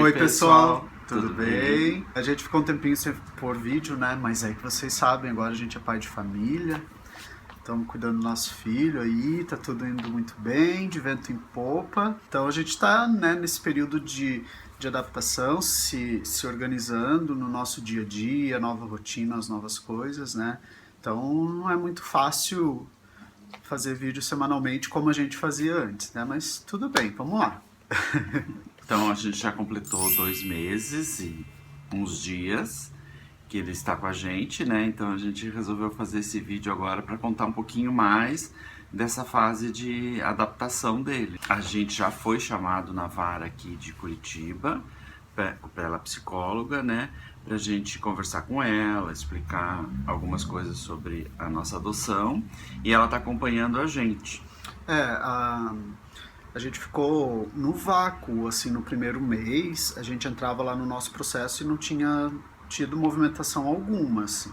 Oi, pessoal, tudo bem? A gente ficou um tempinho sem pôr vídeo, né? Mas aí que vocês sabem, agora a gente é pai de família, estamos cuidando do nosso filho aí, tá tudo indo muito bem, de vento em popa. Então a gente tá, né, nesse período de adaptação, se organizando no nosso dia a dia, nova rotina, as novas coisas, né? Então não é muito fácil fazer vídeo semanalmente como a gente fazia antes, né? Mas tudo bem, vamos lá. Então a gente já completou 2 meses e uns dias que ele está com a gente, né? Então a gente resolveu fazer esse vídeo agora para contar um pouquinho mais dessa fase de adaptação dele. A gente já foi chamado na vara aqui de Curitiba pela psicóloga, né? Pra gente conversar com ela, explicar algumas coisas sobre a nossa adoção, e ela tá acompanhando a gente. A gente ficou no vácuo, assim, no primeiro mês. A gente entrava lá no nosso processo e não tinha tido movimentação alguma, assim.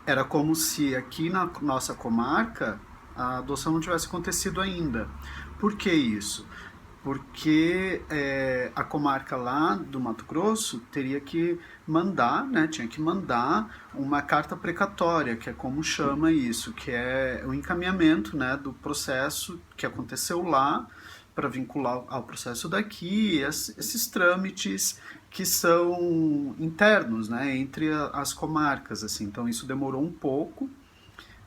Era como se aqui na nossa comarca a adoção não tivesse acontecido ainda. Por que isso? Porque a comarca lá do Mato Grosso teria que mandar, né, tinha que mandar uma carta precatória, que é como chama isso, que é o encaminhamento, né, do processo que aconteceu lá para vincular ao processo daqui, esses trâmites que são internos, né, entre as comarcas, assim. Então isso demorou um pouco.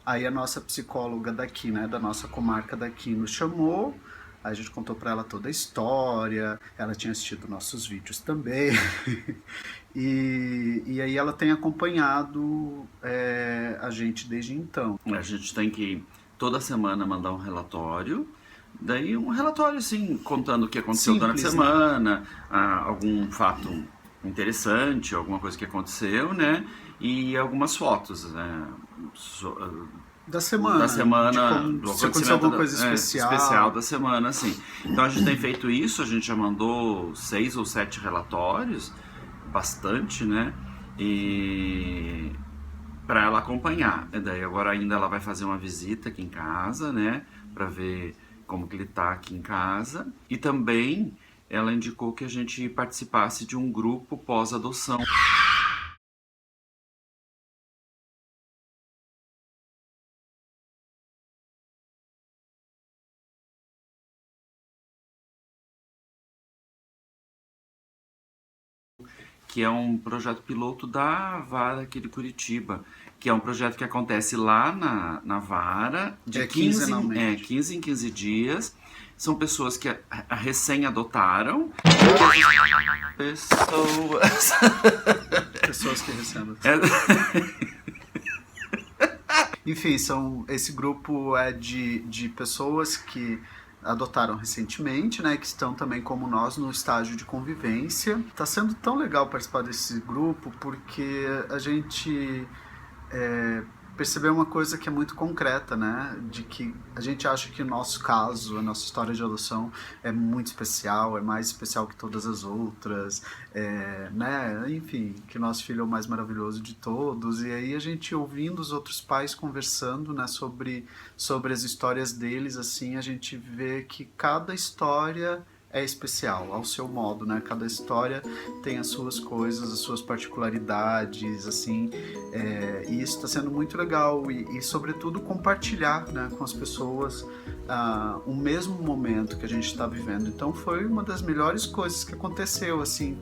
Aí a nossa psicóloga daqui, né, da nossa comarca daqui, nos chamou. Aí a gente contou para ela toda a história. Ela tinha assistido nossos vídeos também. E aí ela tem acompanhado a gente desde então. A gente tem que toda semana mandar um relatório. Daí um relatório assim, contando o que aconteceu durante a Simples, né? semana, algum fato interessante, alguma coisa que aconteceu, né? E algumas fotos, né? Da Da semana, de semana, como do se aconteceu acontecimento alguma coisa especial especial. da semana, assim. Então a gente tem feito isso, a gente já mandou 6 ou 7 relatórios, bastante, né? E para ela acompanhar. E daí agora ainda ela vai fazer uma visita aqui em casa, né, para ver como que ele tá aqui em casa. E também ela indicou que a gente participasse de um grupo pós-adoção. Que é um projeto piloto da Vara aqui de Curitiba, que é um projeto que acontece lá na Vara, de 15 15 em 15 dias. São pessoas que recém-adotaram. Pessoas. Pessoas que recebem. É, Enfim, esse grupo é de pessoas que adotaram recentemente, né, que estão também como nós no estágio de convivência. Tá sendo tão legal participar desse grupo porque a gente percebeu uma coisa que é muito concreta, né, de que a gente acha que o nosso caso, a nossa história de adoção é muito especial, é mais especial que todas as outras, né, enfim, que nosso filho é o mais maravilhoso de todos. E aí a gente ouvindo os outros pais conversando, né, sobre as histórias deles, assim, a gente vê que cada história é especial, ao seu modo, né? Cada história tem as suas coisas, as suas particularidades, assim, e isso está sendo muito legal e, sobretudo, compartilhar, né, com as pessoas o mesmo momento que a gente está vivendo. Então foi uma das melhores coisas que aconteceu, assim,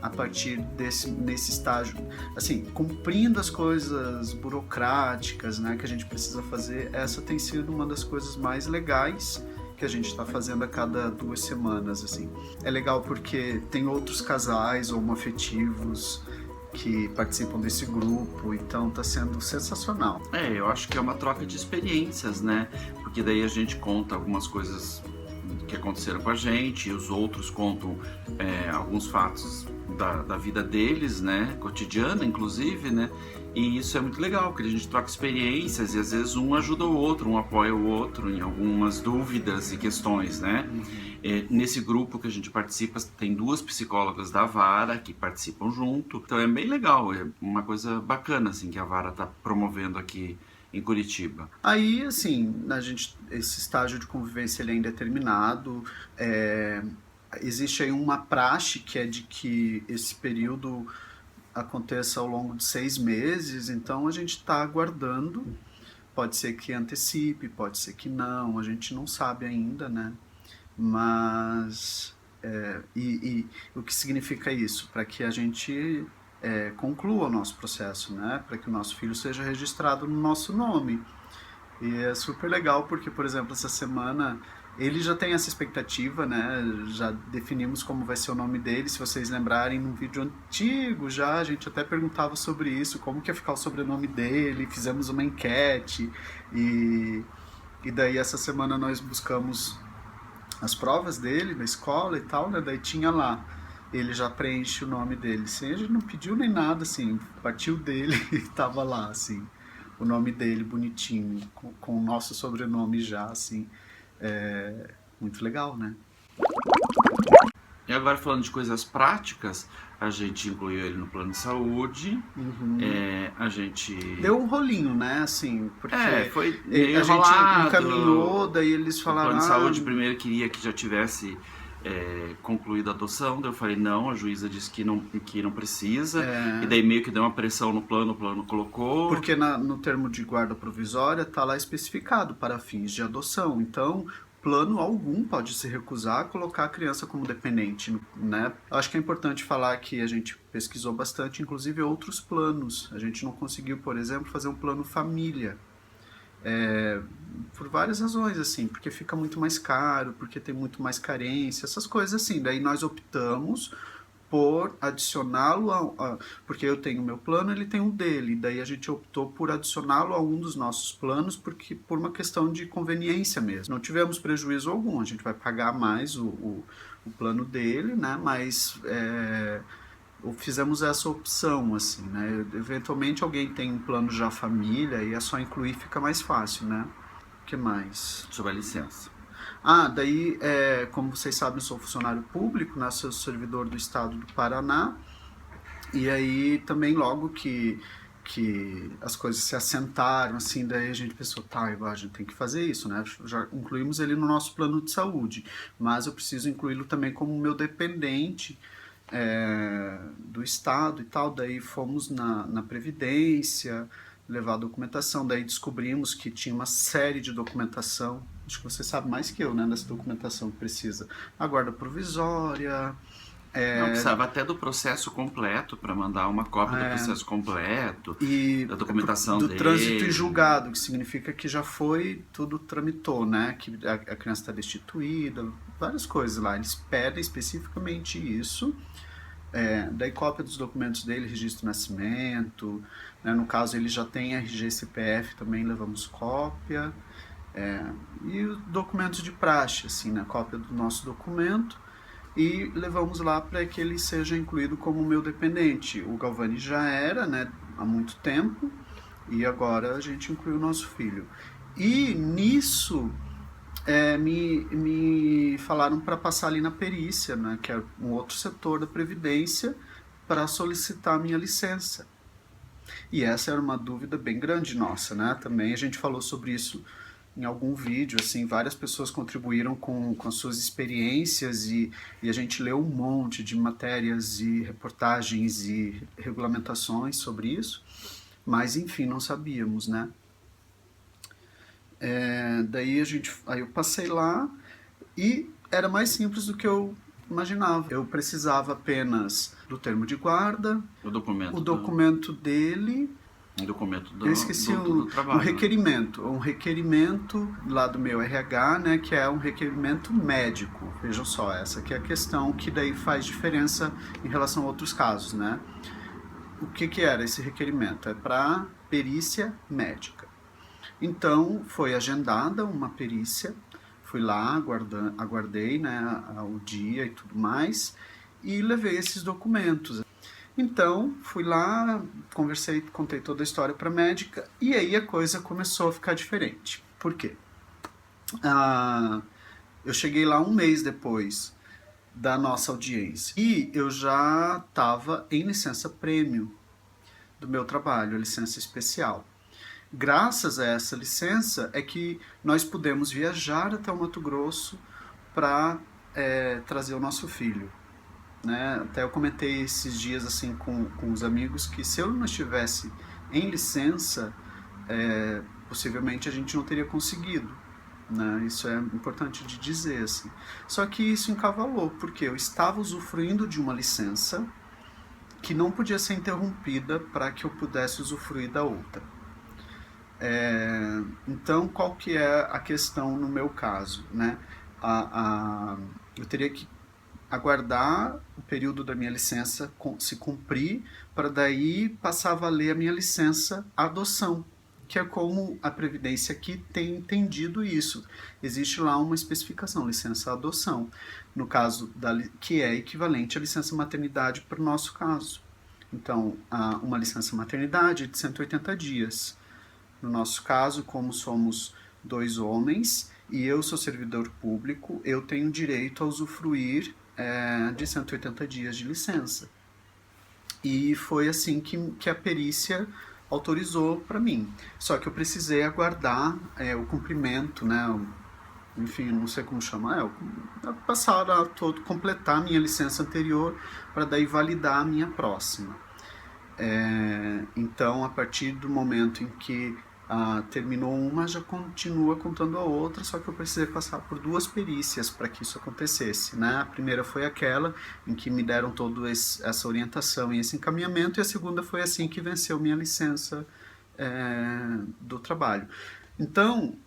a partir nesse estágio, assim, cumprindo as coisas burocráticas, né, que a gente precisa fazer. Essa tem sido uma das coisas mais legais que a gente está fazendo a cada 2 semanas, assim. É legal porque tem outros casais homoafetivos que participam desse grupo, então está sendo sensacional. eu acho que é uma troca de experiências, né? Porque daí a gente conta algumas coisas que aconteceram com a gente, e os outros contam alguns fatos da vida deles, né? Cotidiana, inclusive, né? E isso é muito legal, porque a gente troca experiências e às vezes um ajuda o outro, um apoia o outro em algumas dúvidas e questões, né? Nesse grupo que a gente participa, tem 2 psicólogas da Vara que participam junto. Então é bem legal, é uma coisa bacana, assim, que a Vara está promovendo aqui em Curitiba. Aí, assim, esse estágio de convivência ele ainda é terminado, existe aí uma praxe que é de que esse período aconteça ao longo de 6 meses, então a gente está aguardando. Pode ser que antecipe, pode ser que não, a gente não sabe ainda, né? Mas e o que significa isso? Para que a gente conclua o nosso processo, né? Para que o nosso filho seja registrado no nosso nome. E é super legal porque, por exemplo, essa semana ele já tem essa expectativa, né? Já definimos como vai ser o nome dele. Se vocês lembrarem, num vídeo antigo já, a gente até perguntava sobre isso, como que ia ficar o sobrenome dele, fizemos uma enquete e, e daí essa semana nós buscamos as provas dele na escola e tal, né? Daí tinha lá, ele já preenche o nome dele. Assim, a gente não pediu nem nada, assim, partiu dele e tava lá, assim, o nome dele bonitinho, com o nosso sobrenome já, assim. Muito legal, né? E agora falando de coisas práticas, a gente incluiu ele no plano de saúde, a gente... Deu um rolinho, né, assim, porque foi meio a gente enrolado. encaminhou, daí eles falaram... O plano de saúde primeiro queria que já tivesse concluído a adoção, daí eu falei não, a juíza disse que não precisa, e daí meio que deu uma pressão no plano, o plano colocou... Porque no termo de guarda provisória está lá especificado para fins de adoção, então plano algum pode se recusar a colocar a criança como dependente, né? Acho que é importante falar que a gente pesquisou bastante, inclusive outros planos. A gente não conseguiu, por exemplo, fazer um plano família. Por várias razões, assim, porque fica muito mais caro, porque tem muito mais carência, essas coisas assim. Daí nós optamos por adicioná-lo porque eu tenho o meu plano, ele tem o dele, daí a gente optou por adicioná-lo a um dos nossos planos, porque por uma questão de conveniência mesmo. Não tivemos prejuízo algum, a gente vai pagar mais o plano dele, né, mas fizemos essa opção, assim, né, eventualmente alguém tem um plano já família e é só incluir, fica mais fácil, né. O que mais? Sobre a licença. Daí, como vocês sabem, eu sou funcionário público, né, sou servidor do estado do Paraná, e aí também logo que as coisas se assentaram, assim, daí a gente pensou, a gente tem que fazer isso, né, já incluímos ele no nosso plano de saúde, mas eu preciso incluí-lo também como meu dependente do estado e tal, daí fomos na Previdência, levar a documentação, daí descobrimos que tinha uma série de documentação, acho que você sabe mais que eu, né, dessa documentação que precisa. A guarda provisória... Não, precisava até do processo completo, para mandar uma cópia do processo completo, e da documentação do dele. trânsito em julgado, que significa que já foi, tudo tramitou, né, que a criança está destituída, várias coisas lá, eles pedem especificamente isso. Daí cópia dos documentos dele, registro de nascimento, né, no caso ele já tem RG e CPF, também levamos cópia, e os documentos de praxe, assim, né, cópia do nosso documento, e levamos lá para que ele seja incluído como meu dependente. O Galvani já era, né, há muito tempo, e agora a gente inclui o nosso filho. E nisso... me falaram para passar ali na perícia, né, que é um outro setor da Previdência, para solicitar a minha licença. E essa era uma dúvida bem grande nossa, né? Também a gente falou sobre isso em algum vídeo, assim, várias pessoas contribuíram com as suas experiências e a gente leu um monte de matérias e reportagens e regulamentações sobre isso, mas enfim, não sabíamos, né? Daí aí eu passei lá e era mais simples do que eu imaginava. Eu precisava apenas do termo de guarda, o documento dele, o documento eu esqueci do trabalho, um requerimento, né? Um requerimento lá do meu RH, né, que é um requerimento médico. Vejam só, essa que é a questão que daí faz diferença em relação a outros casos, né? O que era esse requerimento? É para perícia médica. Então, foi agendada uma perícia, fui lá, aguardei, né, o dia e tudo mais, e levei esses documentos. Então, fui lá, conversei, contei toda a história para a médica, e aí a coisa começou a ficar diferente. Por quê? Eu cheguei lá um mês depois da nossa audiência, e eu já estava em licença prêmio do meu trabalho, a licença especial. Graças a essa licença é que nós pudemos viajar até o Mato Grosso para trazer o nosso filho, né? Até eu comentei esses dias assim com os amigos que se eu não estivesse em licença, possivelmente a gente não teria conseguido, né? Isso é importante de dizer, assim. Só que isso encavalou, porque eu estava usufruindo de uma licença que não podia ser interrompida para que eu pudesse usufruir da outra. Então, qual que é a questão no meu caso, né? Eu teria que aguardar o período da minha licença se cumprir para daí passar a valer a minha licença adoção, que é como a Previdência aqui tem entendido isso. Existe lá uma especificação, licença adoção, no caso que é equivalente à licença maternidade para o nosso caso. Então, uma licença maternidade de 180 dias. No nosso caso, como somos 2 homens e eu sou servidor público, eu tenho direito a usufruir de 180 dias de licença. E foi assim que a perícia autorizou para mim. Só que eu precisei aguardar o cumprimento, né? Enfim, não sei como chamar, passar completar a minha licença anterior para daí validar a minha próxima. Então, a partir do momento em que terminou uma, já continua contando a outra, só que eu precisei passar por 2 perícias para que isso acontecesse, né? A primeira foi aquela em que me deram toda essa orientação e esse encaminhamento, e a segunda foi assim que venceu minha licença do trabalho. Então,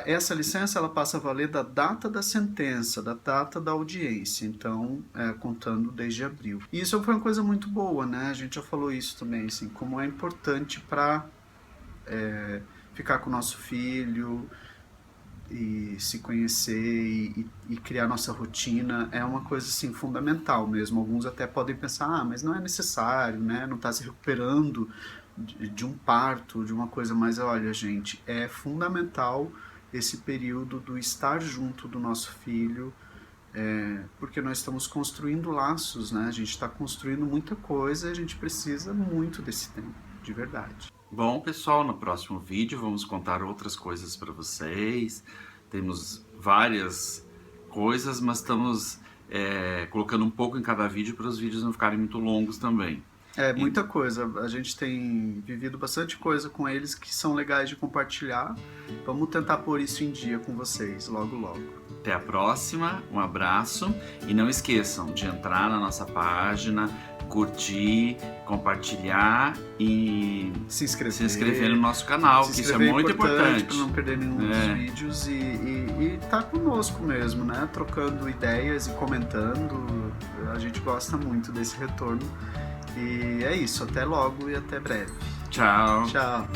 essa licença ela passa a valer da data da sentença, da data da audiência, então contando desde abril. E isso foi uma coisa muito boa, né? A gente já falou isso também, assim, como é importante para ficar com o nosso filho e se conhecer e criar nossa rotina é uma coisa assim fundamental mesmo. Alguns até podem pensar, mas não é necessário, né? Não está se recuperando de um parto, de uma coisa, mas olha, gente, é fundamental esse período do estar junto do nosso filho, porque nós estamos construindo laços, né? A gente está construindo muita coisa e a gente precisa muito desse tempo, de verdade. Bom, pessoal, no próximo vídeo vamos contar outras coisas para vocês. Temos várias coisas, mas estamos colocando um pouco em cada vídeo para os vídeos não ficarem muito longos também. Muita coisa. A gente tem vivido bastante coisa com eles que são legais de compartilhar. Vamos tentar pôr isso em dia com vocês logo, logo. Até a próxima, um abraço e não esqueçam de entrar na nossa página, curtir, compartilhar e se inscrever no nosso canal, que isso é muito importante para não perder nenhum dos vídeos e tá conosco mesmo, né? Trocando ideias e comentando. A gente gosta muito desse retorno. E é isso, até logo e até breve. Tchau. Tchau.